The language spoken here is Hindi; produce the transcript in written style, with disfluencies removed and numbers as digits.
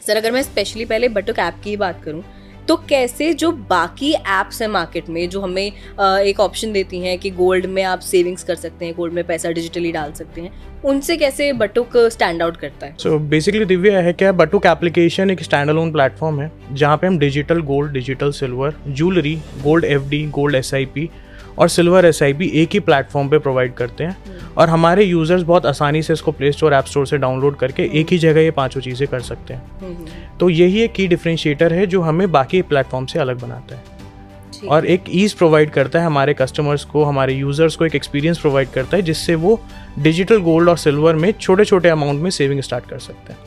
सर अगर मैं स्पेशली पहले बटुक ऐप की बात करूं तो कैसे जो बाकी ऐप्स हैं मार्केट में जो हमें एक ऑप्शन देती हैं कि गोल्ड में आप सेविंग्स कर सकते हैं, गोल्ड में पैसा डिजिटली डाल सकते हैं, उनसे कैसे बटुक स्टैंड आउट करता है? सो बेसिकली दिव्या है क्या, बटुक एप्लीकेशन एक स्टैंड अलोन प्लेटफॉर्म है जहाँ पे हम digital gold, digital silver, jewellery, gold FD, gold SIP और सिल्वर एसआईपी एक ही प्लेटफॉर्म पे प्रोवाइड करते हैं। और हमारे यूजर्स बहुत आसानी से इसको प्ले स्टोर, ऐप स्टोर से डाउनलोड करके एक ही जगह ये पांचों चीज़ें कर सकते हैं। तो यही एक की डिफरेंशिएटर है जो हमें बाकी प्लेटफॉर्म से अलग बनाता है और एक ईज़ प्रोवाइड करता है हमारे कस्टमर्स को, हमारे यूजर्स को एक एक्सपीरियंस प्रोवाइड करता है जिससे वो डिजिटल गोल्ड और सिल्वर में छोटे छोटे अमाउंट में सेविंग स्टार्ट कर सकते हैं।